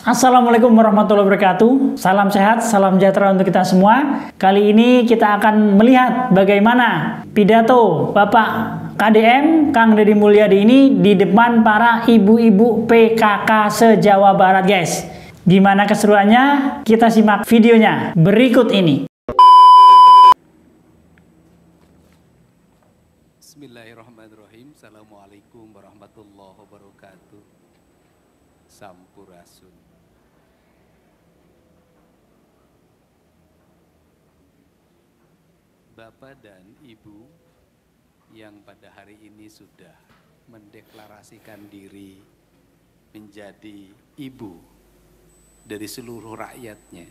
Assalamualaikum warahmatullahi wabarakatuh. Salam sehat, salam sejahtera untuk kita semua. Kali ini kita akan melihat bagaimana pidato Bapak KDM Kang Deddy Mulyadi ini di depan para ibu-ibu PKK se-Jawa Barat, guys. Gimana keseruannya? Kita simak videonya berikut ini. Bismillahirrahmanirrahim. Assalamualaikum warahmatullahi wabarakatuh. Sampurasun. Bapak dan Ibu yang pada hari ini sudah mendeklarasikan diri menjadi ibu dari seluruh rakyatnya,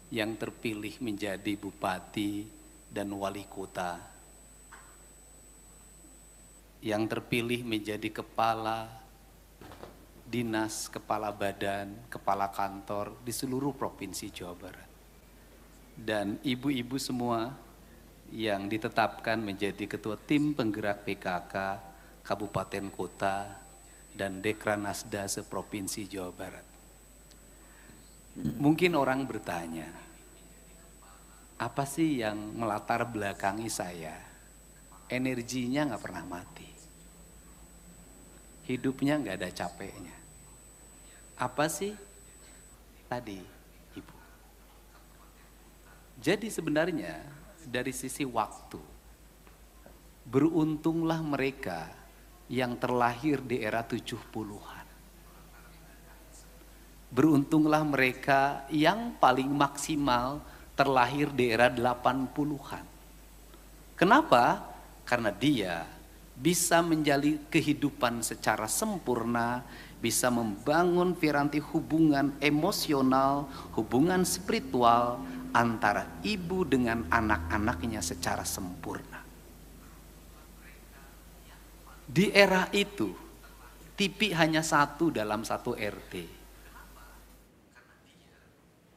yang terpilih menjadi bupati dan wali kota, yang terpilih menjadi kepala dinas, kepala badan, kepala kantor di seluruh provinsi Jawa Barat, dan ibu-ibu semua yang ditetapkan menjadi ketua tim penggerak PKK Kabupaten Kota dan Dekranasda seprovinsi Jawa Barat. Mungkin orang bertanya, apa sih yang melatar belakangi saya? Energinya nggak pernah mati, hidupnya nggak ada capeknya. Apa sih tadi, Ibu? Jadi sebenarnya dari sisi waktu, beruntunglah mereka yang terlahir di era 70-an. Beruntunglah mereka yang paling maksimal terlahir di era 80-an. Kenapa? Karena dia bisa menjalani kehidupan secara sempurna, bisa membangun piranti hubungan emosional, hubungan spiritual antara ibu dengan anak-anaknya secara sempurna. Di era itu, TV hanya satu dalam satu RT.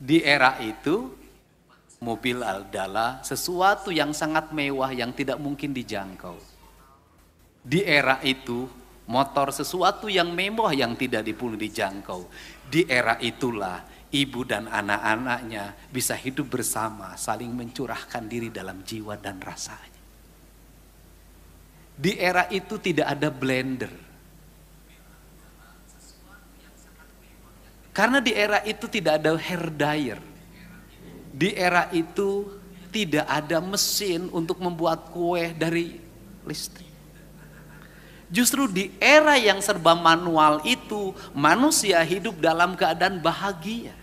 Di era itu, mobil adalah sesuatu yang sangat mewah yang tidak mungkin dijangkau. Di era itu, motor sesuatu yang mewah yang tidak dijangkau. Di era itulah ibu dan anak-anaknya bisa hidup bersama, saling mencurahkan diri dalam jiwa dan rasanya. Di era itu tidak ada blender. Karena di era itu tidak ada hair dryer. Di era itu tidak ada mesin untuk membuat kue dari listrik. Justru di era yang serba manual itu, manusia hidup dalam keadaan bahagia.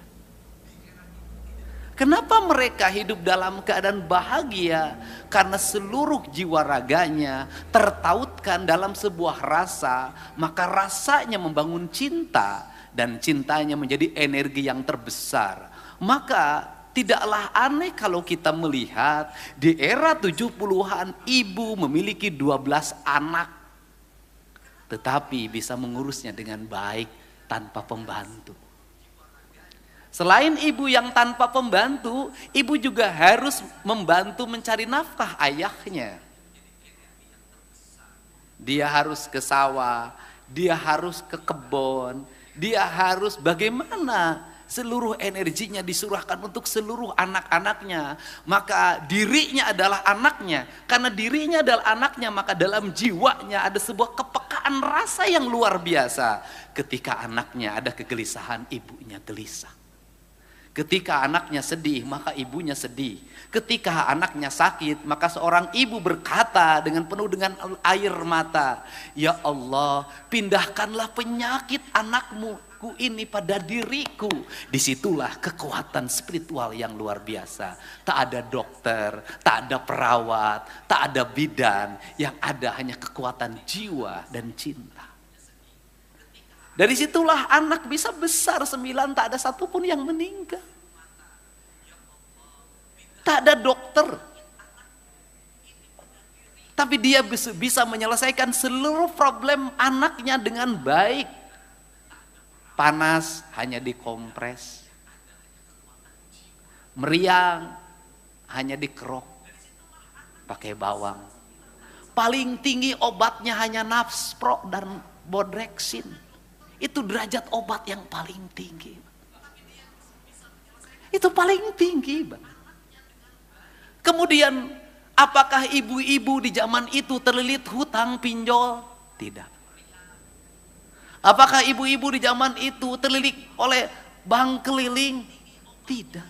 Kenapa mereka hidup dalam keadaan bahagia? Karena seluruh jiwa raganya tertautkan dalam sebuah rasa, maka rasanya membangun cinta, dan cintanya menjadi energi yang terbesar. Maka tidaklah aneh kalau kita melihat di era 70-an ibu memiliki 12 anak, tetapi bisa mengurusnya dengan baik tanpa pembantu. Selain ibu yang tanpa pembantu, ibu juga harus membantu mencari nafkah ayahnya. Dia harus ke sawah, dia harus ke kebun, dia harus bagaimana seluruh energinya disurahkan untuk seluruh anak-anaknya. Maka dirinya adalah anaknya. Karena dirinya adalah anaknya, maka dalam jiwanya ada sebuah kepekaan rasa yang luar biasa. Ketika anaknya ada kegelisahan, ibunya gelisah. Ketika anaknya sedih, maka ibunya sedih. Ketika anaknya sakit, maka seorang ibu berkata dengan penuh dengan air mata, "Ya Allah, pindahkanlah penyakit anakmu ini pada diriku." Disitulah kekuatan spiritual yang luar biasa. Tak ada dokter, tak ada perawat, tak ada bidan. Yang ada hanya kekuatan jiwa dan cinta. Dari situlah anak bisa besar 9, tak ada satupun yang meninggal. Tak ada dokter. Tapi dia bisa menyelesaikan seluruh problem anaknya dengan baik. Panas hanya dikompres. Meriang hanya dikerok pakai bawang. Paling tinggi obatnya hanya Nafspro dan Bodrexin. Itu derajat obat yang paling tinggi. Itu paling tinggi, Bang. Kemudian, apakah ibu-ibu di zaman itu terlilit hutang pinjol? Tidak. Apakah ibu-ibu di zaman itu terlilit oleh bank keliling? Tidak.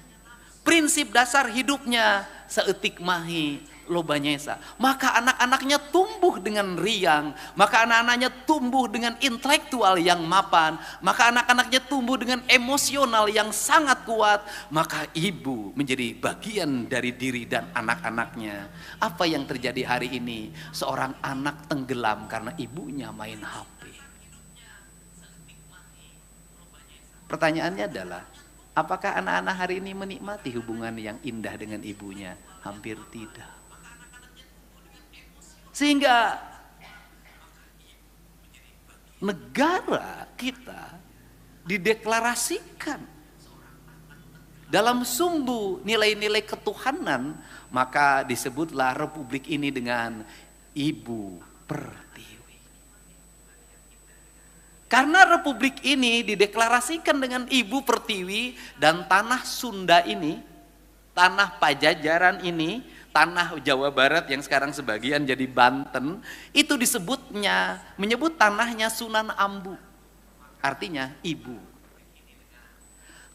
Prinsip dasar hidupnya seetik mahi lobanyesa. Maka anak-anaknya tumbuh dengan riang, maka anak-anaknya tumbuh dengan intelektual yang mapan, maka anak-anaknya tumbuh dengan emosional yang sangat kuat, maka ibu menjadi bagian dari diri dan anak-anaknya. Apa yang terjadi hari ini? Seorang anak tenggelam karena ibunya main HP. Pertanyaannya adalah, apakah anak-anak hari ini menikmati hubungan yang indah dengan ibunya? Hampir tidak. Sehingga negara kita dideklarasikan dalam sumbu nilai-nilai ketuhanan, maka disebutlah republik ini dengan Ibu Pertiwi. Karena republik ini dideklarasikan dengan Ibu Pertiwi, dan tanah Sunda ini, tanah Pajajaran ini, tanah Jawa Barat yang sekarang sebagian jadi Banten, itu menyebut tanahnya Sunan Ambu. Artinya ibu.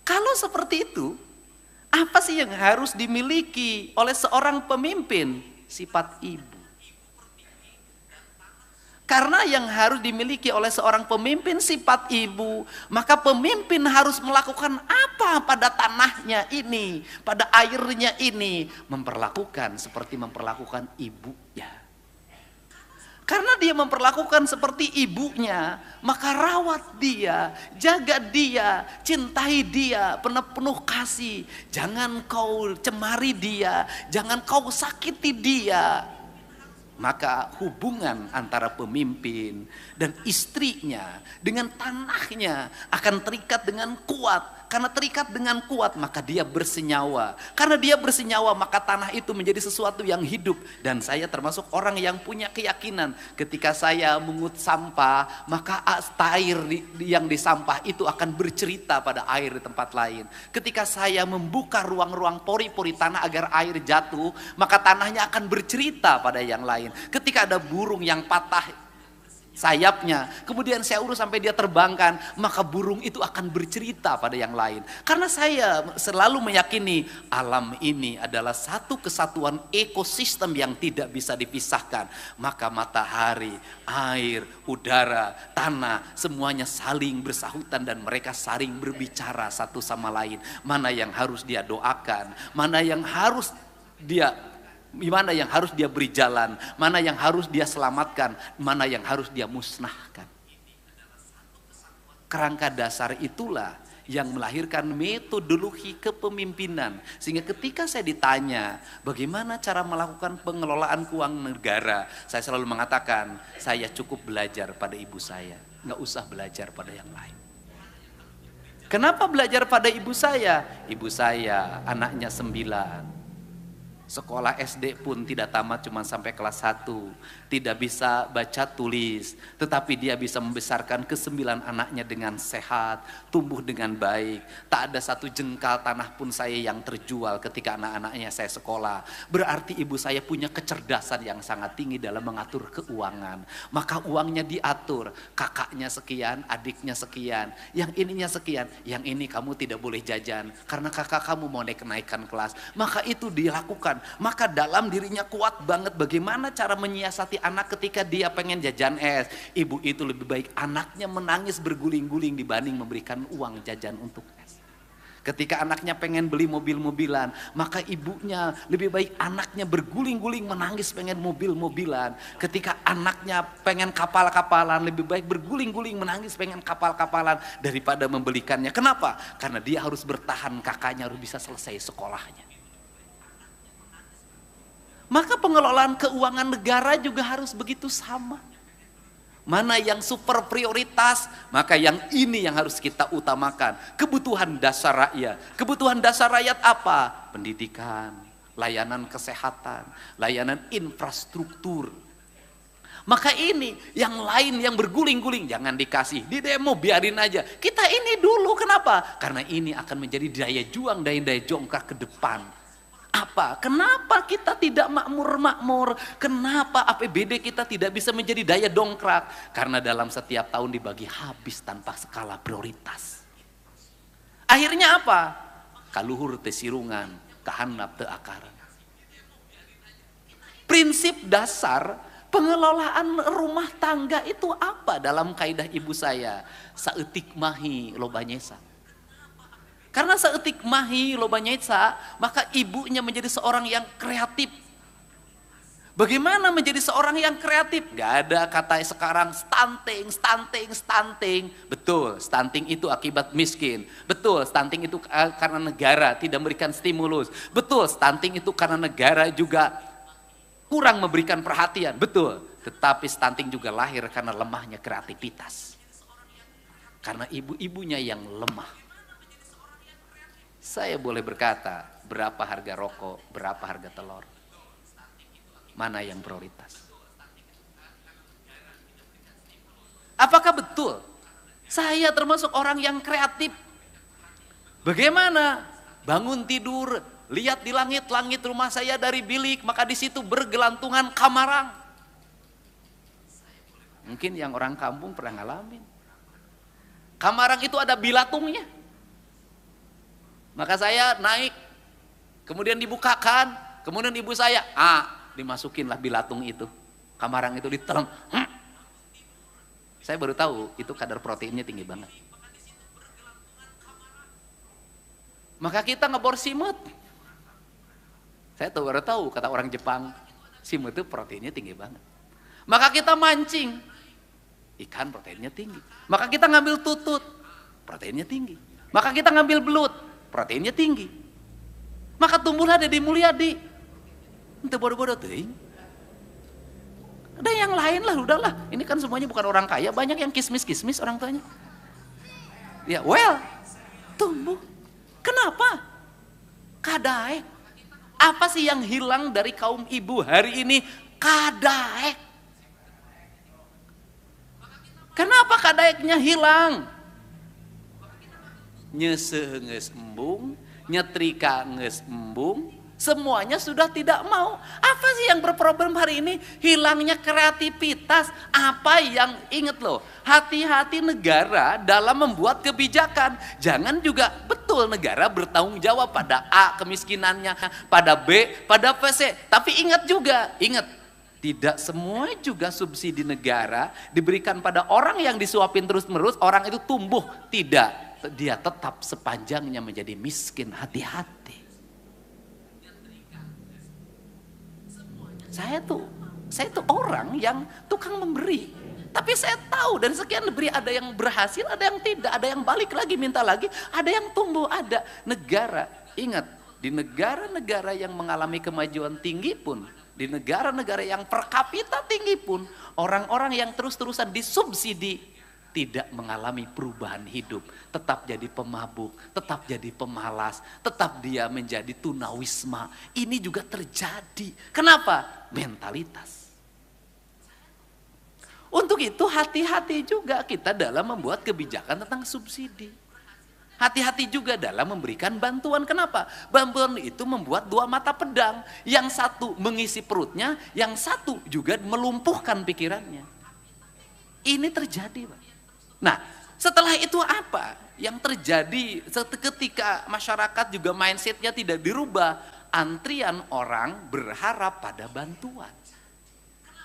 Kalau seperti itu, apa sih yang harus dimiliki oleh seorang pemimpin? Sifat ibu. Karena yang harus dimiliki oleh seorang pemimpin sifat ibu, maka pemimpin harus melakukan apa pada tanahnya ini, pada airnya ini, memperlakukan seperti memperlakukan ibunya. Karena dia memperlakukan seperti ibunya, maka rawat dia, jaga dia, cintai dia, penuh kasih. Jangan kau cemari dia, jangan kau sakiti dia. Maka hubungan antara pemimpin dan istrinya dengan tanahnya akan terikat dengan kuat. Karena terikat dengan kuat, maka dia bersenyawa. Karena dia bersenyawa, maka tanah itu menjadi sesuatu yang hidup. Dan saya termasuk orang yang punya keyakinan, ketika saya mengut sampah, maka air yang di sampah itu akan bercerita pada air di tempat lain. Ketika saya membuka ruang-ruang pori-pori tanah agar air jatuh, maka tanahnya akan bercerita pada yang lain. Ketika ada burung yang patah sayapnya, kemudian saya urus sampai dia terbangkan, maka burung itu akan bercerita pada yang lain. Karena saya selalu meyakini alam ini adalah satu kesatuan ekosistem yang tidak bisa dipisahkan. Maka matahari, air, udara, tanah, semuanya saling bersahutan dan mereka saling berbicara satu sama lain. Mana yang harus dia doakan, mana yang harus dia beri jalan, mana yang harus dia selamatkan, mana yang harus dia musnahkan. Kerangka dasar itulah yang melahirkan metodologi kepemimpinan. Sehingga ketika saya ditanya bagaimana cara melakukan pengelolaan keuangan negara, saya selalu mengatakan saya cukup belajar pada ibu saya, nggak usah belajar pada yang lain. Kenapa belajar pada ibu saya? Ibu saya anaknya 9. Sekolah SD pun tidak tamat, cuma sampai kelas 1. Tidak bisa baca tulis, tetapi dia bisa membesarkan ke-9 anaknya dengan sehat, tumbuh dengan baik. Tak ada satu jengkal tanah pun saya yang terjual ketika anak-anaknya saya sekolah. Berarti ibu saya punya kecerdasan yang sangat tinggi dalam mengatur keuangan. Maka uangnya diatur, kakaknya sekian, adiknya sekian, yang ininya sekian, yang ini kamu tidak boleh jajan karena kakak kamu mau naikkan kelas. Maka itu dilakukan. Maka dalam dirinya kuat banget bagaimana cara menyiasati anak ketika dia pengen jajan es. Ibu itu lebih baik anaknya menangis berguling-guling dibanding memberikan uang jajan untuk es. Ketika anaknya pengen beli mobil-mobilan, maka ibunya lebih baik anaknya berguling-guling menangis pengen mobil-mobilan. Ketika anaknya pengen kapal-kapalan, lebih baik berguling-guling menangis pengen kapal-kapalan daripada membelikannya. Kenapa? Karena dia harus bertahan, kakaknya harus bisa selesai sekolahnya. Maka pengelolaan keuangan negara juga harus begitu sama. Mana yang super prioritas, maka yang ini yang harus kita utamakan. Kebutuhan dasar rakyat. Kebutuhan dasar rakyat apa? Pendidikan, layanan kesehatan, layanan infrastruktur. Maka ini yang lain yang berguling-guling jangan dikasih, di demo biarin aja. Kita ini dulu, kenapa? Karena ini akan menjadi daya juang, daya jongkrak ke depan. Apa? Kenapa kita tidak makmur-makmur? Kenapa APBD kita tidak bisa menjadi daya dongkrak? Karena dalam setiap tahun dibagi habis tanpa skala prioritas. Akhirnya apa? Kaluhur teu sirungan, kahandap teu akaran. Prinsip dasar pengelolaan rumah tangga itu apa dalam kaidah ibu saya? Saeutik mahi loba nyesa. Karena saeutik mahi loba nyesa, maka ibunya menjadi seorang yang kreatif. Bagaimana menjadi seorang yang kreatif? Gak ada kata sekarang stunting. Betul, stunting itu akibat miskin. Betul, stunting itu karena negara tidak memberikan stimulus. Betul, stunting itu karena negara juga kurang memberikan perhatian, betul. Tetapi stunting juga lahir karena lemahnya kreativitas. Karena ibu-ibunya yang lemah. Saya boleh berkata, berapa harga rokok, berapa harga telur? Mana yang prioritas? Apakah betul? Saya termasuk orang yang kreatif. Bagaimana? Bangun tidur, lihat di langit rumah saya dari bilik, maka di situ bergelantungan kamarang. Mungkin yang orang kampung pernah ngalamin. Kamarang itu ada bilatungnya. Maka saya naik, kemudian dibukakan, kemudian ibu saya, dimasukinlah bilatung itu. Kamarang itu ditelan. Saya baru tahu itu kadar proteinnya tinggi banget. Maka kita ngebor simut. Saya baru tahu kata orang Jepang, simut itu proteinnya tinggi banget. Maka kita mancing, ikan proteinnya tinggi. Maka kita ngambil tutut, proteinnya tinggi. Maka kita ngambil belut, proteinnya tinggi. Maka tumbuhlah Deddy Mulyadi. Itu bodoh-bodoh tuh. Ada yang lain lah, udahlah. Ini kan semuanya bukan orang kaya, banyak yang kismis-kismis orang tuanya. Ya, tumbuh. Kenapa? Kadaek. Apa sih yang hilang dari kaum ibu hari ini? Kadaek. Kenapa kadaeknya hilang? Nyeseuh geus embung, nyetrika geus embung, semuanya sudah tidak mau. Apa sih yang berproblem hari ini? Hilangnya kreativitas. Apa yang, ingat loh, hati-hati negara dalam membuat kebijakan. Jangan juga, betul negara bertanggung jawab pada A kemiskinannya, pada B, pada C. Tapi ingat juga, tidak semua juga subsidi negara diberikan pada orang yang disuapin terus-menerus, orang itu tumbuh. Tidak, dia tetap sepanjangnya menjadi miskin. Hati-hati. Saya tuh orang yang tukang memberi. Tapi saya tahu dari sekian diberi ada yang berhasil, ada yang tidak, ada yang balik lagi minta lagi, ada yang tumbuh, ada negara. Ingat, di negara-negara yang mengalami kemajuan tinggi pun, di negara-negara yang per kapita tinggi pun, orang-orang yang terus-terusan disubsidi tidak mengalami perubahan hidup, tetap jadi pemabuk, tetap jadi pemalas, tetap dia menjadi tunawisma. Ini juga terjadi. Kenapa? Mentalitas. Untuk itu hati-hati juga kita dalam membuat kebijakan tentang subsidi. Hati-hati juga dalam memberikan bantuan. Kenapa? Bantuan itu membuat dua mata pedang. Yang satu mengisi perutnya, yang satu juga melumpuhkan pikirannya. Ini terjadi, Pak. Nah, setelah itu apa yang terjadi ketika masyarakat juga mindsetnya tidak dirubah? Antrian orang berharap pada bantuan.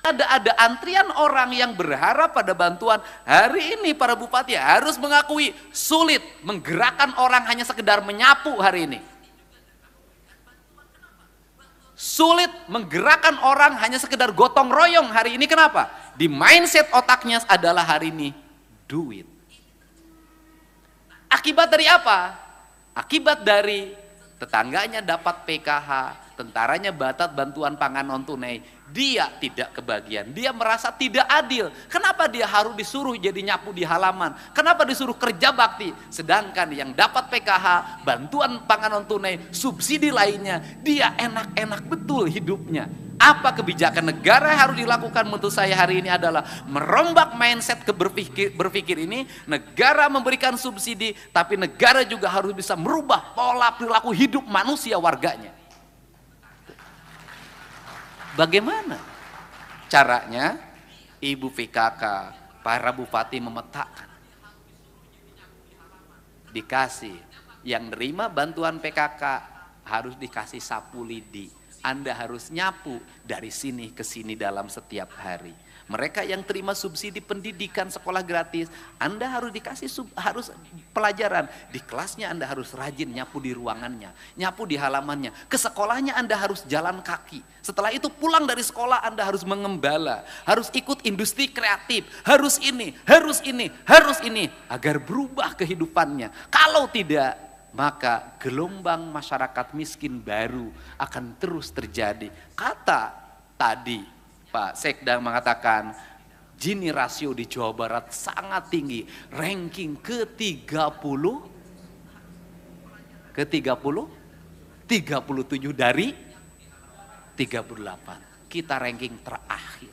Ada antrian orang yang berharap pada bantuan. Hari ini para bupati harus mengakui sulit menggerakkan orang hanya sekedar menyapu hari ini. Sulit menggerakkan orang hanya sekedar gotong royong hari ini. Kenapa? Di mindset otaknya adalah hari ini duit. Akibat dari apa? Akibat dari tetangganya dapat PKH, tentaranya dapat bantuan pangan non tunai, dia tidak kebagian, dia merasa tidak adil. Kenapa dia harus disuruh jadi nyapu di halaman? Kenapa disuruh kerja bakti? Sedangkan yang dapat PKH, bantuan pangan non tunai, subsidi lainnya, dia enak-enak betul hidupnya. Apa kebijakan negara yang harus dilakukan menurut saya hari ini adalah merombak mindset berpikir ini. Negara memberikan subsidi, tapi negara juga harus bisa merubah pola perilaku hidup manusia warganya. Bagaimana caranya? Ibu PKK, para bupati memetakan. Dikasih, yang nerima bantuan PKK harus dikasih sapu lidi. Anda harus nyapu dari sini ke sini dalam setiap hari. Mereka yang terima subsidi pendidikan sekolah gratis, Anda harus dikasih harus pelajaran. Di kelasnya Anda harus rajin nyapu di ruangannya, nyapu di halamannya. Ke sekolahnya Anda harus jalan kaki. Setelah itu pulang dari sekolah Anda harus mengembala, harus ikut industri kreatif, harus ini, harus ini, harus ini. Agar berubah kehidupannya. Kalau tidak, maka gelombang masyarakat miskin baru akan terus terjadi. Kata tadi Pak Sekda mengatakan Gini rasio di Jawa Barat sangat tinggi, ranking ke-30 37 dari 38. Kita ranking terakhir.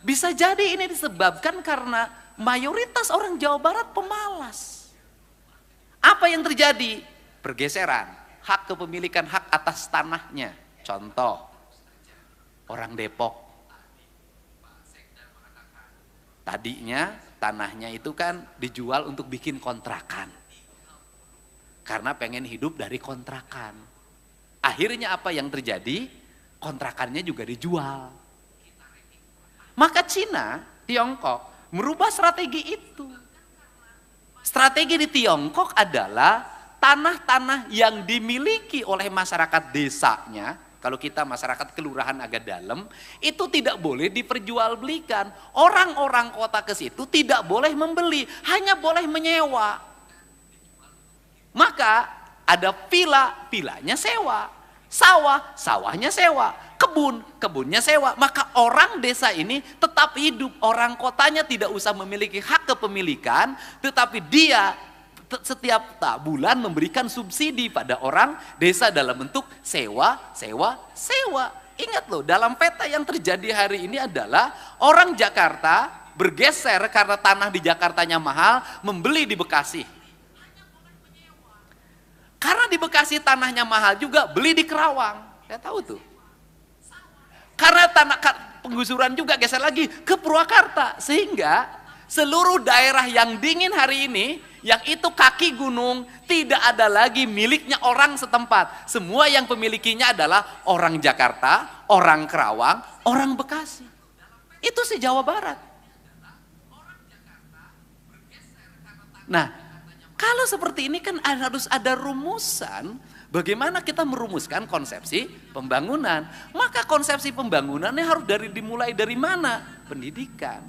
Bisa jadi ini disebabkan karena mayoritas orang Jawa Barat pemalas. Apa yang terjadi? Pergeseran hak kepemilikan, hak atas tanahnya. Contoh, orang Depok. Tadinya tanahnya itu kan dijual untuk bikin kontrakan. Karena pengen hidup dari kontrakan. Akhirnya apa yang terjadi? Kontrakannya juga dijual. Maka Cina, Tiongkok merubah strategi itu. Strategi di Tiongkok adalah tanah-tanah yang dimiliki oleh masyarakat desanya, kalau kita masyarakat kelurahan agak dalam, itu tidak boleh diperjualbelikan. Orang-orang kota ke situ tidak boleh membeli, hanya boleh menyewa. Maka ada villa, villanya sewa. Sawah, sawahnya sewa. Kebun, kebunnya sewa. Maka orang desa ini tetap hidup. Orang kotanya tidak usah memiliki hak kepemilikan, tetapi dia setiap bulan memberikan subsidi pada orang desa dalam bentuk sewa, sewa, sewa. Ingat loh, dalam peta yang terjadi hari ini adalah orang Jakarta bergeser karena tanah di Jakartanya mahal, membeli di Bekasi. Karena di Bekasi tanahnya mahal juga, beli di Kerawang. Saya tahu tuh. Karena tanah penggusuran juga geser lagi ke Purwakarta. Sehingga seluruh daerah yang dingin hari ini, yang itu kaki gunung, tidak ada lagi miliknya orang setempat. Semua yang pemilikinya adalah orang Jakarta, orang Kerawang, orang Bekasi. Itu sih Jawa Barat. Nah, kalau seperti ini kan harus ada rumusan. Bagaimana kita merumuskan konsepsi pembangunan? Maka konsepsi pembangunannya harus dimulai dari mana? Pendidikan.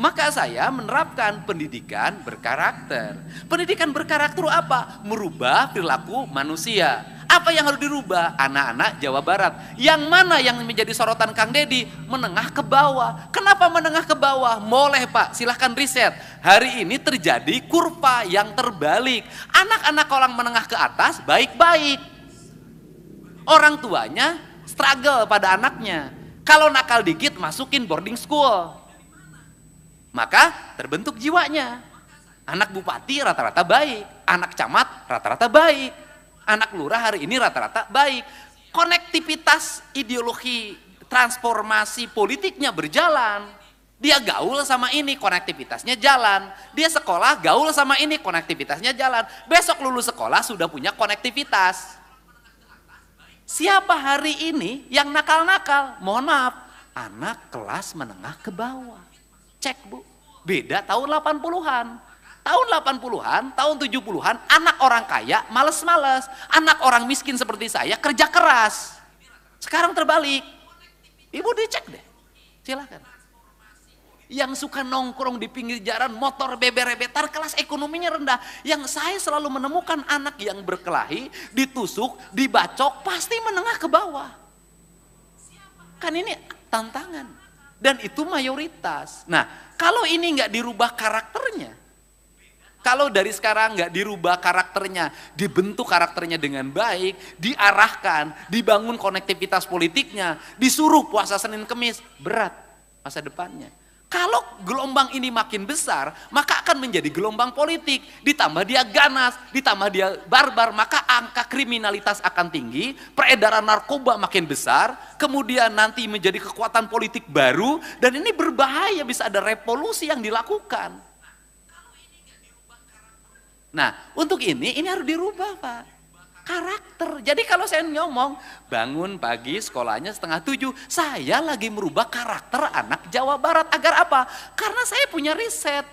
Maka saya menerapkan pendidikan berkarakter. Pendidikan berkarakter apa? Merubah perilaku manusia. Apa yang harus dirubah? Anak-anak Jawa Barat. Yang mana yang menjadi sorotan Kang Deddy? Menengah ke bawah. Kenapa menengah ke bawah? Boleh Pak, silahkan riset. Hari ini terjadi kurva yang terbalik. Anak-anak orang menengah ke atas baik-baik. Orang tuanya struggle pada anaknya. Kalau nakal dikit masukin boarding school. Maka terbentuk jiwanya. Anak bupati rata-rata baik. Anak camat rata-rata baik. Anak lurah hari ini rata-rata baik. Konektivitas ideologi transformasi politiknya berjalan. Dia gaul sama ini, konektivitasnya jalan. Dia sekolah gaul sama ini, konektivitasnya jalan. Besok lulus sekolah sudah punya konektivitas. Siapa hari ini yang nakal-nakal? Mohon maaf, anak kelas menengah ke bawah. Cek Bu, beda tahun 80-an. Tahun 80-an, tahun 70-an, anak orang kaya males-males. Anak orang miskin seperti saya kerja keras. Sekarang terbalik. Ibu dicek deh, silakan. Yang suka nongkrong di pinggir jalan, motor beber-betar, kelas ekonominya rendah. Yang saya selalu menemukan anak yang berkelahi, ditusuk, dibacok, pasti menengah ke bawah. Kan ini tantangan. Dan itu mayoritas. Nah, kalau ini nggak dirubah karakternya, Kalau dari sekarang nggak dirubah karakternya, dibentuk karakternya dengan baik, diarahkan, dibangun konektivitas politiknya, disuruh puasa Senin Kemis, berat masa depannya. Kalau gelombang ini makin besar, maka akan menjadi gelombang politik. Ditambah dia ganas, ditambah dia barbar, maka angka kriminalitas akan tinggi, peredaran narkoba makin besar, kemudian nanti menjadi kekuatan politik baru, dan ini berbahaya, bisa ada revolusi yang dilakukan. Nah, untuk ini harus dirubah, Pak. Karakter. Jadi kalau saya ngomong, bangun pagi sekolahnya 6:30, saya lagi merubah karakter anak Jawa Barat. Agar apa? Karena saya punya riset.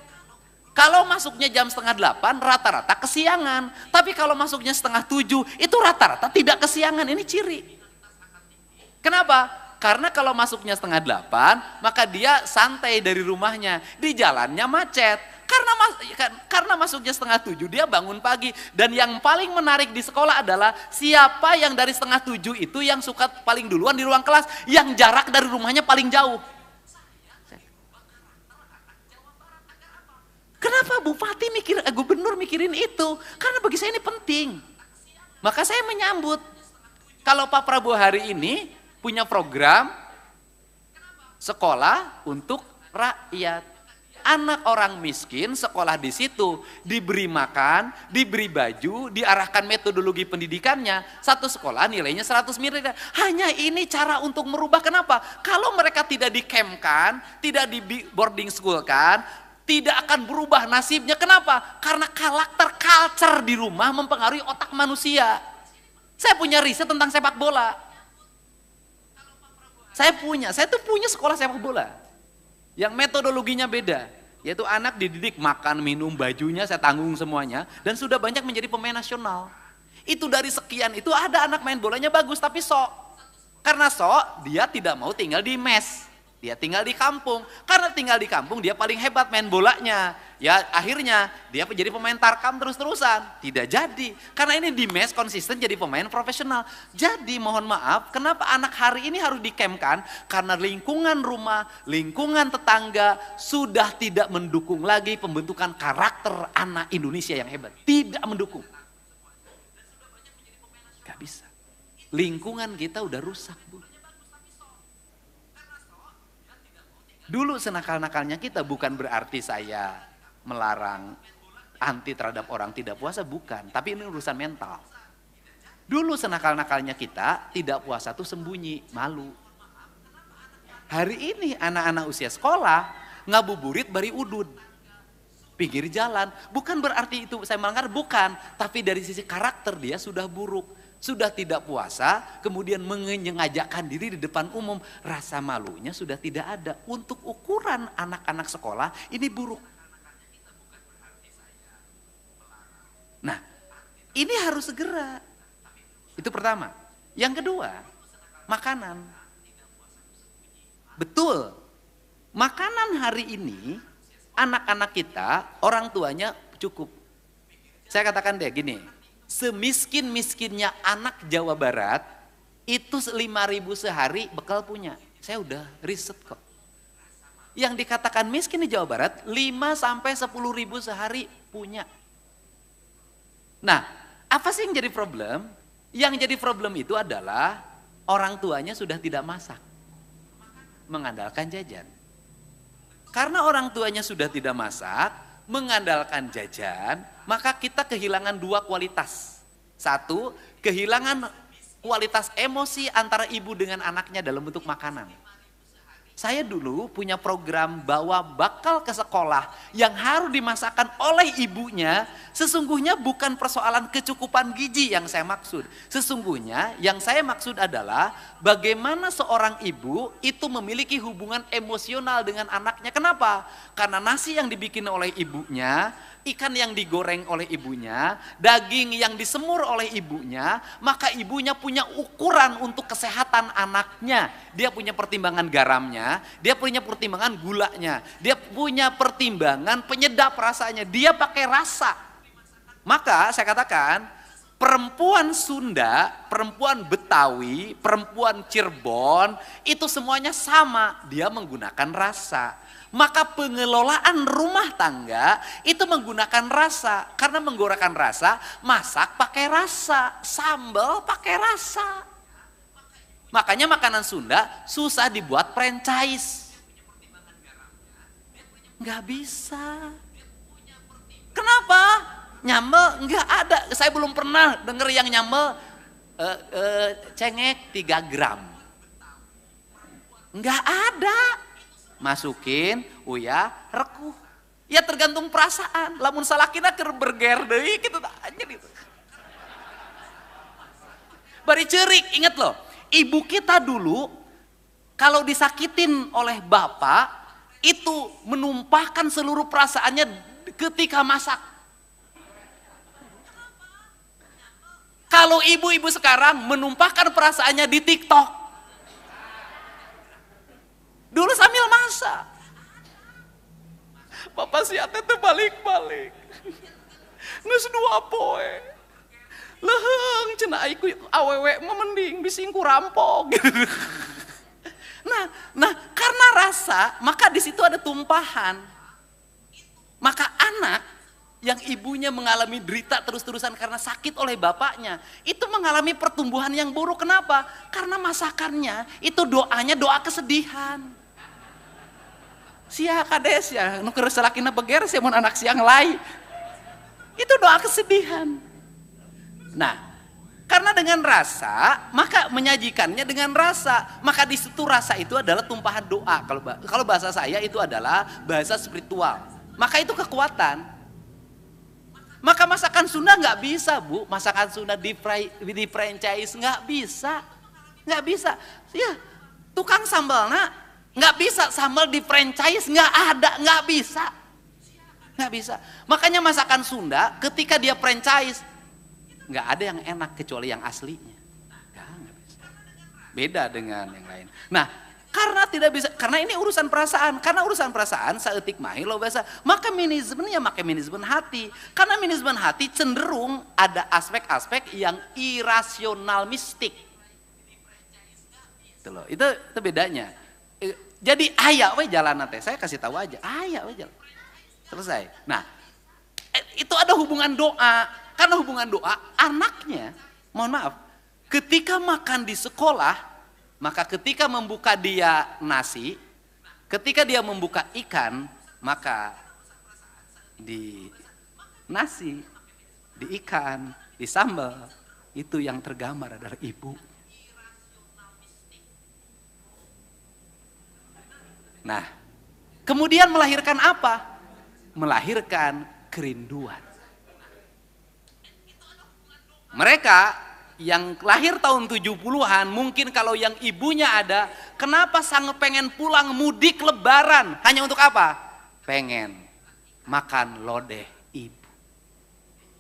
Kalau masuknya jam 7:30, rata-rata kesiangan. Tapi kalau masuknya 6:30, itu rata-rata tidak kesiangan. Ini ciri. Kenapa? Karena kalau masuknya 7:30, maka dia santai dari rumahnya. Di jalannya macet. Karena masuknya 6:30 dia bangun pagi. Dan yang paling menarik di sekolah adalah siapa yang dari 6:30 itu yang suka paling duluan di ruang kelas, yang jarak dari rumahnya paling jauh. Kenapa Bupati gubernur mikirin itu? Karena bagi saya ini penting. Maka saya menyambut. Kalau Pak Prabowo hari ini punya program sekolah untuk rakyat. Anak orang miskin sekolah di situ, diberi makan, diberi baju, diarahkan metodologi pendidikannya. Satu sekolah nilainya 100 miliar. Hanya ini cara untuk merubah. Kenapa? Kalau mereka tidak di-camp-kan, tidak di boarding school kan, tidak akan berubah nasibnya. Kenapa? Karena karakter culture di rumah mempengaruhi otak manusia. Saya punya riset tentang sepak bola. Saya tuh punya sekolah sepak bola. Yang metodologinya beda, yaitu anak dididik makan, minum, bajunya saya tanggung semuanya, dan sudah banyak menjadi pemain nasional. Itu dari sekian itu ada anak main bolanya bagus tapi sok. Karena sok dia tidak mau tinggal di mes, dia tinggal di kampung. Karena tinggal di kampung dia paling hebat main bolanya. Ya akhirnya dia menjadi pemain tarkam terus-terusan. Tidak jadi, karena ini di mes konsisten jadi pemain profesional. Jadi mohon maaf, kenapa anak hari ini harus dikemkan? Karena lingkungan rumah, lingkungan tetangga sudah tidak mendukung lagi pembentukan karakter anak Indonesia yang hebat. Tidak mendukung. Gak bisa. Lingkungan kita udah rusak, Bu. Dulu senakal-nakalnya kita bukan berarti saya melarang anti terhadap orang tidak puasa, bukan. Tapi ini urusan mental. Dulu senakal-nakalnya kita tidak puasa tuh sembunyi, malu. Hari ini anak-anak usia sekolah ngabuburit bari udud. Pinggir jalan. Bukan berarti itu saya melanggar, bukan. Tapi dari sisi karakter dia sudah buruk. Sudah tidak puasa, kemudian mengajakkan diri di depan umum. Rasa malunya sudah tidak ada. Untuk ukuran anak-anak sekolah ini buruk. Nah, ini harus segera. Itu pertama. Yang kedua, makanan. Betul. Makanan hari ini, anak-anak kita, orang tuanya cukup. Saya katakan deh gini, semiskin-miskinnya anak Jawa Barat, itu 5.000 sehari bekal punya. Saya udah riset kok. Yang dikatakan miskin di Jawa Barat, 5-10.000 sehari punya. Nah, apa sih yang jadi problem? Yang jadi problem itu adalah orang tuanya sudah tidak masak, mengandalkan jajan. Karena orang tuanya sudah tidak masak, mengandalkan jajan, maka kita kehilangan dua kualitas. Satu, kehilangan kualitas emosi antara ibu dengan anaknya dalam bentuk makanan. Saya dulu punya program bawa bakal ke sekolah yang harus dimasakkan oleh ibunya. Sesungguhnya bukan persoalan kecukupan gizi yang saya maksud. Sesungguhnya yang saya maksud adalah bagaimana seorang ibu itu memiliki hubungan emosional dengan anaknya. Kenapa? Karena nasi yang dibikin oleh ibunya, ikan yang digoreng oleh ibunya, daging yang disemur oleh ibunya, maka ibunya punya ukuran untuk kesehatan anaknya. Dia punya pertimbangan garamnya, dia punya pertimbangan gulanya, dia punya pertimbangan penyedap rasanya, dia pakai rasa. Maka saya katakan, Perempuan Sunda, perempuan Betawi, perempuan Cirebon, itu semuanya sama, dia menggunakan rasa. Maka pengelolaan rumah tangga itu menggunakan rasa. Karena menggunakan rasa, masak pakai rasa, sambal pakai rasa. Makanya makanan Sunda susah dibuat franchise. Nggak bisa. Kenapa? Nyambel nggak ada. Saya belum pernah dengar yang nyambel cengek 3 gram. Nggak ada. Masukin, uya, rekuh. Ya tergantung perasaan. Lamun salakina keur berger deui kitu aja gitu. Bari ceurik, inget loh. Ibu kita dulu kalau disakitin oleh bapak itu menumpahkan seluruh perasaannya ketika masak. Kalau ibu-ibu sekarang menumpahkan perasaannya di TikTok. Dulu sambil masak. Bapak si ate teh balik-balik. Geus 2 poe. Leheng cenah iku awewe mah mending bisingku rampok. Nah, karena rasa, maka di situ ada tumpahan. Maka anak yang ibunya mengalami derita terus-terusan karena sakit oleh bapaknya, itu mengalami pertumbuhan yang buruk. Kenapa? Karena masakannya itu doanya doa kesedihan. Sia kades ya, nu keur salakina beger sia mun anak siang lai. Itu doa kesedihan. Nah, karena dengan rasa, maka menyajikannya dengan rasa. Maka di situ rasa itu adalah tumpahan doa. Kalau bahasa saya itu adalah bahasa spiritual. Maka itu kekuatan. Maka masakan Sunda nggak bisa, Bu. Masakan Sunda di franchise nggak bisa. Nggak bisa. Ya, tukang sambalnya nggak bisa sambal di franchise, nggak ada, nggak bisa. Nggak bisa. Makanya masakan Sunda ketika dia franchise, nggak ada yang enak kecuali yang aslinya. Nggak bisa. Beda dengan yang lain. Nah, karena tidak bisa, karena ini urusan perasaan. Karena urusan perasaan saeutik mahi lo biasa. Maka manajemennya pakai manajemen hati. Karena manajemen hati cenderung ada aspek-aspek yang irasional mistik. Itu loh, itu bedanya. Jadi aya we jalan teh, saya kasih tahu aja, aya we jalan. Selesai. Nah, itu ada hubungan doa. Karena hubungan doa, anaknya, mohon maaf, ketika makan di sekolah, maka ketika membuka dia nasi, ketika dia membuka ikan, maka di nasi, di ikan, di sambal, itu yang tergambar adalah ibu. Nah, kemudian melahirkan apa? Melahirkan kerinduan. Mereka yang lahir tahun 70-an, mungkin kalau yang ibunya ada, kenapa sangat pengen pulang mudik lebaran? Hanya untuk apa? Pengen makan lodeh ibu.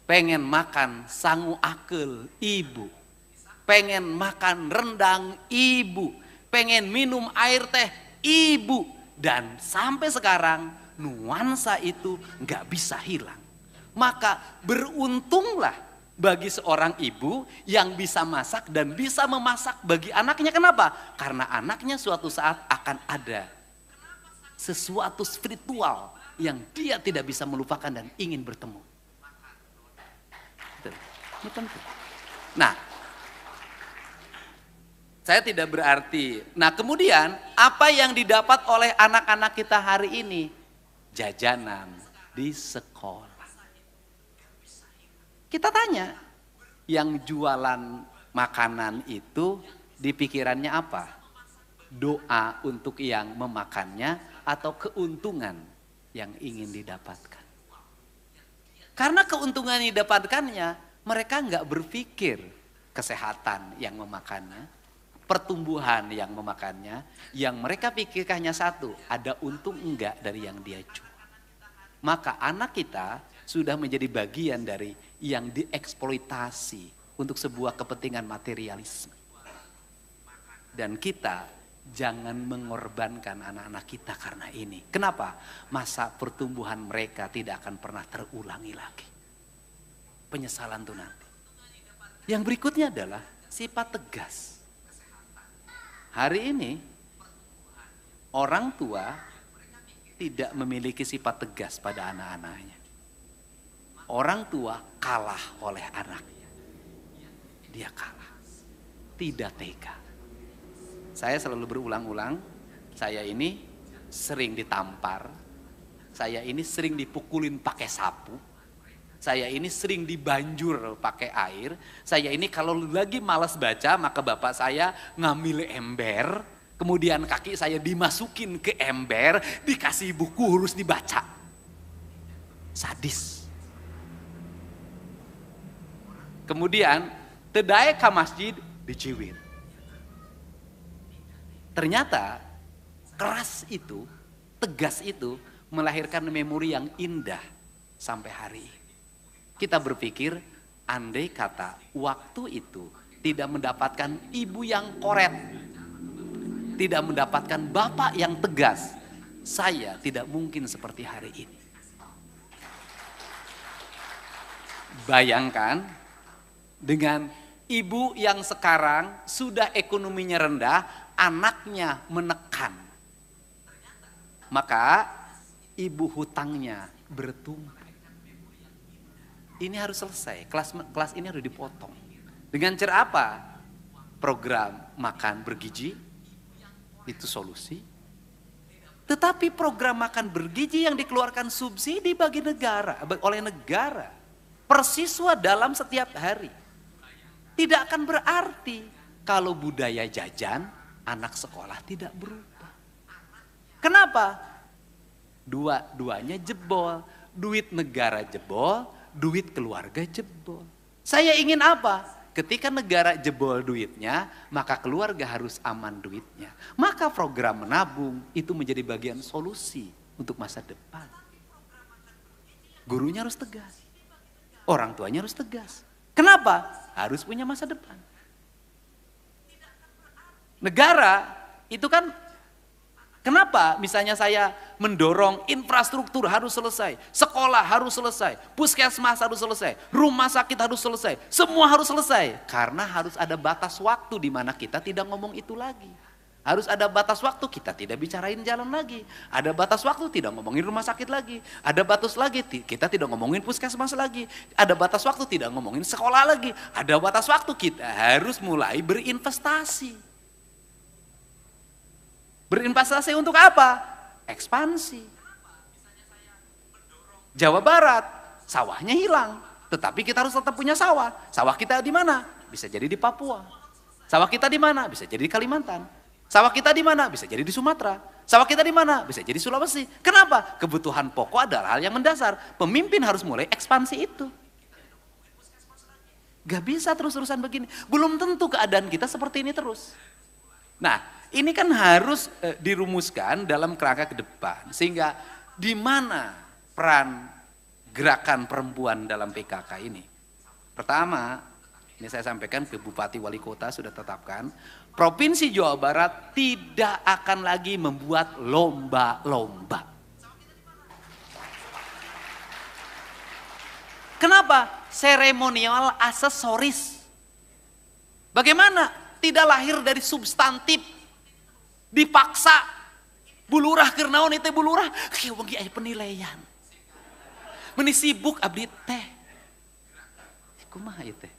Pengen makan sangu akel ibu. Pengen makan rendang ibu. Pengen minum air teh ibu. Dan sampai sekarang nuansa itu nggak bisa hilang. Maka beruntunglah bagi seorang ibu yang bisa masak dan bisa memasak bagi anaknya. Kenapa? Karena anaknya suatu saat akan ada sesuatu spiritual yang dia tidak bisa melupakan dan ingin bertemu. Ini penting. Nah, saya tidak berarti. Nah, kemudian apa yang didapat oleh anak-anak kita hari ini? Jajanan di sekolah. Kita tanya, yang jualan makanan itu di pikirannya apa? Doa untuk yang memakannya atau keuntungan yang ingin didapatkan? Karena keuntungan yang didapatkannya, mereka nggak berpikir kesehatan yang memakannya, pertumbuhan yang memakannya. Yang mereka pikirkan hanya satu, ada untung enggak dari yang dia jual. Maka anak kita sudah menjadi bagian dari yang dieksploitasi untuk sebuah kepentingan materialisme. Dan kita jangan mengorbankan anak-anak kita karena ini. Kenapa? Masa pertumbuhan mereka tidak akan pernah terulangi lagi. Penyesalan itu nanti. Yang berikutnya adalah sifat tegas. Hari ini orang tua tidak memiliki sifat tegas pada anak-anaknya. Orang tua kalah oleh anaknya. Dia kalah. Tidak tega. Saya selalu berulang-ulang, saya ini sering ditampar, saya ini sering dipukulin pakai sapu, saya ini sering dibanjur pakai air, saya ini kalau lagi malas baca maka bapak saya ngambil ember, kemudian kaki saya dimasukin ke ember, dikasih buku harus dibaca. Sadis. Kemudian tedai ke masjid diciwit. Ternyata keras itu, tegas itu melahirkan memori yang indah sampai hari ini. Kita berpikir andai kata waktu itu tidak mendapatkan ibu yang koret, tidak mendapatkan bapak yang tegas, saya tidak mungkin seperti hari ini. Bayangkan dengan ibu yang sekarang sudah ekonominya rendah, anaknya menekan. Maka ibu hutangnya bertumpuk. Ini harus selesai, kelas ini harus dipotong. Dengan cara apa? Program makan bergizi, itu solusi. Tetapi program makan bergizi yang dikeluarkan subsidi bagi negara, oleh negara, per siswa dalam setiap hari. Tidak akan berarti kalau budaya jajan, anak sekolah tidak berubah. Kenapa? Dua-duanya jebol, duit negara jebol, duit keluarga jebol. Saya ingin apa? Ketika negara jebol duitnya, maka keluarga harus aman duitnya. Maka program menabung itu menjadi bagian solusi untuk masa depan. Gurunya harus tegas, orang tuanya harus tegas. Kenapa? Harus punya masa depan. Negara itu kan, kenapa misalnya saya mendorong infrastruktur harus selesai, sekolah harus selesai, puskesmas harus selesai, rumah sakit harus selesai, semua harus selesai. Karena harus ada batas waktu di mana kita tidak ngomong itu lagi. Harus ada batas waktu kita tidak bicarain jalan lagi. Ada batas waktu tidak ngomongin rumah sakit lagi. Ada batas lagi kita tidak ngomongin puskesmas lagi. Ada batas waktu tidak ngomongin sekolah lagi. Ada batas waktu kita harus mulai berinvestasi. Berinvestasi untuk apa? Ekspansi. Jawa Barat, sawahnya hilang. Tetapi kita harus tetap punya sawah. Sawah kita di mana? Bisa jadi di Papua. Sawah kita di mana? Bisa jadi di Kalimantan. Sawah kita di mana? Bisa jadi di Sumatera. Sawah kita di mana? Bisa jadi Sulawesi. Kenapa? Kebutuhan pokok adalah hal yang mendasar. Pemimpin harus mulai ekspansi itu. Gak bisa terus-terusan begini. Belum tentu keadaan kita seperti ini terus. Nah, ini kan harus dirumuskan dalam kerangka ke depan. Sehingga di mana peran gerakan perempuan dalam PKK ini? Pertama, ini saya sampaikan ke Bupati Wali Kota sudah tetapkan, Provinsi Jawa Barat tidak akan lagi membuat lomba-lomba. Kenapa? Seremonial aksesoris. Bagaimana? Tidak lahir dari substantif. Dipaksa. Bulurah kernaon itu bulurah. Kieu bagi aya penilaian. Meni sibuk abdi teh. Kumaha ieu teh?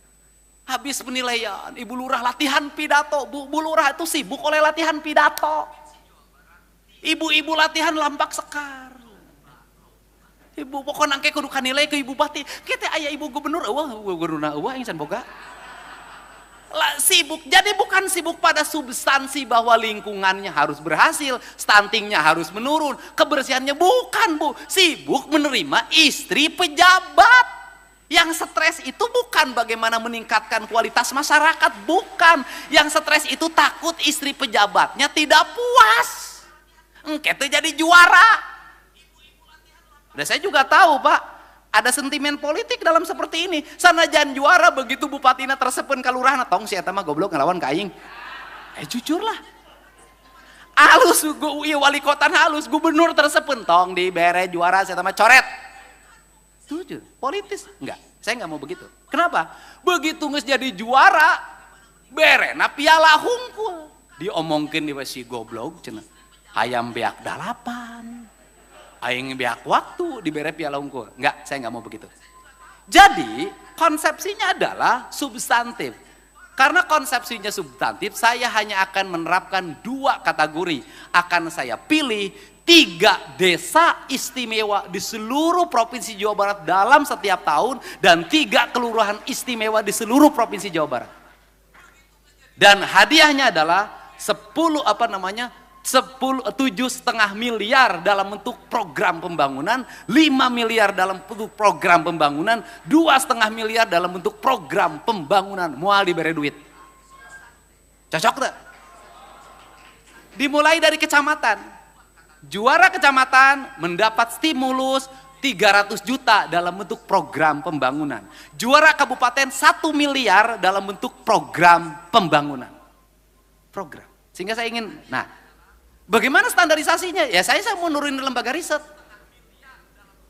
Habis penilaian, Ibu Lurah latihan pidato. Bu Lurah itu sibuk oleh latihan pidato. Ibu-ibu latihan lampak sekar. Ibu pokoknya nangke kudu kanilai ke Ibu Bupati. Kita ayah Ibu Gubernur, gubernurna insan boga. Sibuk, jadi bukan sibuk pada substansi bahwa lingkungannya harus berhasil, stuntingnya harus menurun, kebersihannya bukan Bu. Sibuk menerima istri pejabat. Yang stres itu bukan bagaimana meningkatkan kualitas masyarakat, bukan. Yang stres itu takut istri pejabatnya tidak puas. Engke jadi juara. Dan saya juga tahu Pak, ada sentimen politik dalam seperti ini. Sanajan juara begitu bupatina tersepen kalurahan, tong si eta mah goblok ngelawan ka aing. Jujur lah. Halus wali kota halus, gubernur tersepen tong dibere juara si eta mah coret. Setuju. Politis? Enggak. Saya nggak mau begitu. Kenapa? Begitu nges jadi juara, berena piala hungkul. Diomongkin di si goblok, cina. Hayam beak dalapan. Aing beak waktu dibere piala hungkul. Enggak, saya nggak mau begitu. Jadi konsepsinya adalah substantif. Karena konsepsinya substantif, saya hanya akan menerapkan 2 kategori. Akan saya pilih 3 desa istimewa di seluruh Provinsi Jawa Barat dalam setiap tahun dan 3 kelurahan istimewa di seluruh Provinsi Jawa Barat. Dan hadiahnya adalah 7,5 miliar dalam bentuk program pembangunan, 5 miliar dalam bentuk program pembangunan, 2,5 miliar dalam bentuk program pembangunan. Mual diberi duit. Cocok tak? Dimulai dari kecamatan. Juara kecamatan mendapat stimulus 300 juta dalam bentuk program pembangunan. Juara kabupaten 1 miliar dalam bentuk program pembangunan. Program. Sehingga saya ingin, nah, bagaimana standarisasinya? Ya saya mau nurunin lembaga riset.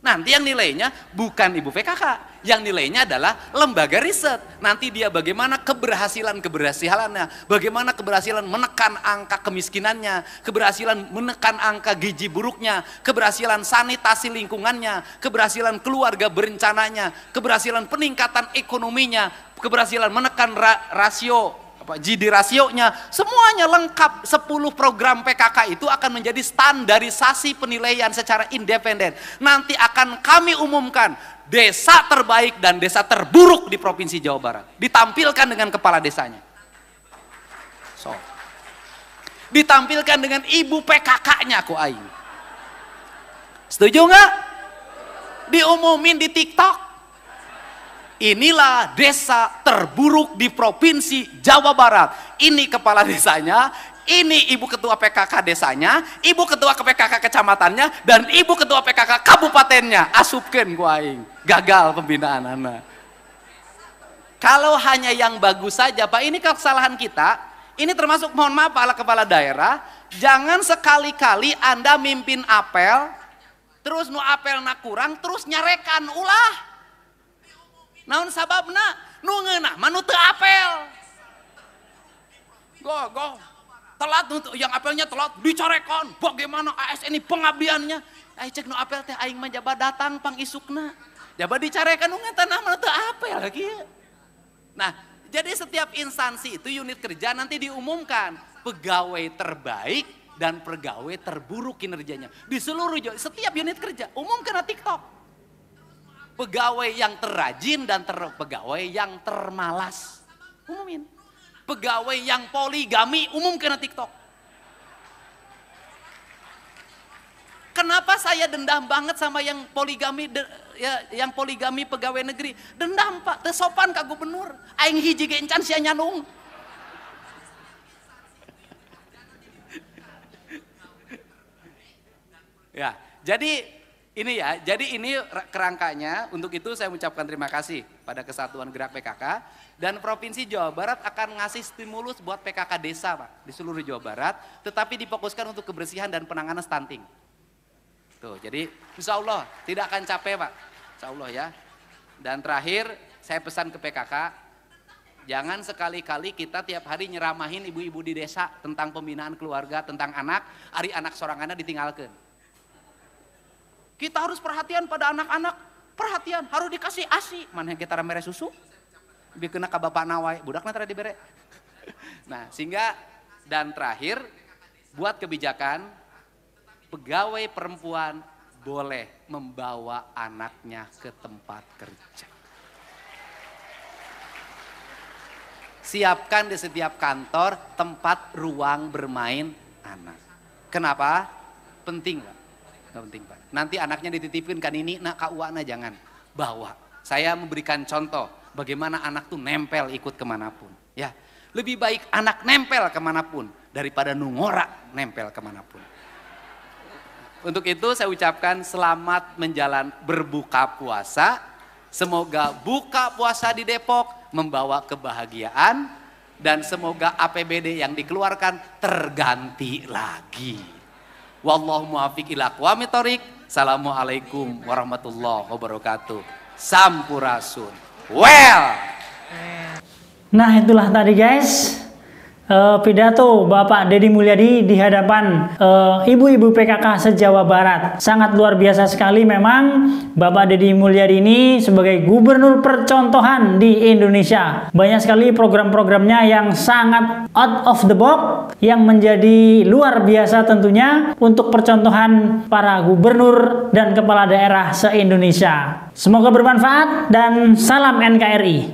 Nanti yang nilainya bukan ibu PKK, yang nilainya adalah lembaga riset. Nanti dia bagaimana keberhasilannya, bagaimana keberhasilan menekan angka kemiskinannya, keberhasilan menekan angka gizi buruknya, keberhasilan sanitasi lingkungannya, keberhasilan keluarga berencananya, keberhasilan peningkatan ekonominya, keberhasilan menekan rasio GDP rasionya, semuanya lengkap. 10 program PKK itu akan menjadi standarisasi penilaian secara independen. Nanti akan kami umumkan desa terbaik dan desa terburuk di Provinsi Jawa Barat. Ditampilkan dengan kepala desanya. Ditampilkan dengan ibu PKK-nya ku aing. Setuju nggak? Diumumin di TikTok. Inilah desa terburuk di Provinsi Jawa Barat. Ini kepala desanya, ini ibu ketua PKK desanya, ibu ketua PKK kecamatannya, dan ibu ketua PKK kabupatennya. Asupkeun ku aing. Gagal pembinaan anak. Kalau hanya yang bagus saja, Pak, ini kesalahan kita. Ini termasuk, mohon maaf para kepala daerah, jangan sekali-kali Anda mimpin apel, terus nu apel nak kurang, terus nyarekan ulah. Naon sababna nu ngeunah mah nu teu apel. Go. Telat yang apelnya telat dicarekan. Bagaimana ASN ini pengabdiannya? Ai cek nu apel teh aing mah jaba datang pang isukna. Jaba dicarekan nu ngeunah mah teu apel lagi. Nah, jadi setiap instansi itu unit kerja nanti diumumkan pegawai terbaik dan pegawai terburuk kinerjanya di seluruh setiap unit kerja. Umumkan di TikTok. Pegawai yang terrajin dan pegawai yang termalas. Umumin. Pegawai yang poligami umumkan di TikTok. Kenapa saya dendam banget sama yang poligami yang poligami pegawai negeri? Dendam, Pak, teu sopan ka gubernur. Aing hiji ge encan sia nyanung. Ya, jadi ini ya, jadi ini kerangkanya. Untuk itu saya mengucapkan terima kasih pada Kesatuan Gerak PKK dan Provinsi Jawa Barat akan ngasih stimulus buat PKK desa, Pak, di seluruh Jawa Barat, tetapi difokuskan untuk kebersihan dan penanganan stunting. Tuh, jadi insya Allah tidak akan capek, Pak, insya Allah ya. Dan terakhir saya pesan ke PKK, jangan sekali-kali kita tiap hari nyeramahin ibu-ibu di desa tentang pembinaan keluarga, tentang anak, ari anak soranganna ditinggalkan. Kita harus perhatian pada anak-anak, perhatian, harus dikasih ASI. Mana yang kita mere susu? Bikeuna ka bapak nawai, budakna tara dibere. Nah, sehingga dan terakhir buat kebijakan pegawai perempuan boleh membawa anaknya ke tempat kerja. Siapkan di setiap kantor tempat ruang bermain anak. Kenapa? Penting, Pak. Penting, Pak. Nanti anaknya dititipin kan ini, nak kauana jangan bawa. Saya memberikan contoh bagaimana anak tuh nempel ikut kemanapun. Ya, lebih baik anak nempel kemanapun daripada nungora nempel kemanapun. Untuk itu saya ucapkan selamat berbuka puasa. Semoga buka puasa di Depok membawa kebahagiaan dan semoga APBD yang dikeluarkan terganti lagi. Wallahu muwaffiq ila aqwamit thoriq. Assalamualaikum warahmatullahi wabarakatuh. Sampurasun. Well. Nah, itulah tadi guys pidato Bapak Deddy Mulyadi di hadapan ibu-ibu PKK se-Jawa Barat. Sangat luar biasa sekali memang Bapak Deddy Mulyadi ini sebagai gubernur percontohan di Indonesia. Banyak sekali program-programnya yang sangat out of the box, yang menjadi luar biasa tentunya untuk percontohan para gubernur dan kepala daerah se-Indonesia. Semoga bermanfaat dan salam NKRI.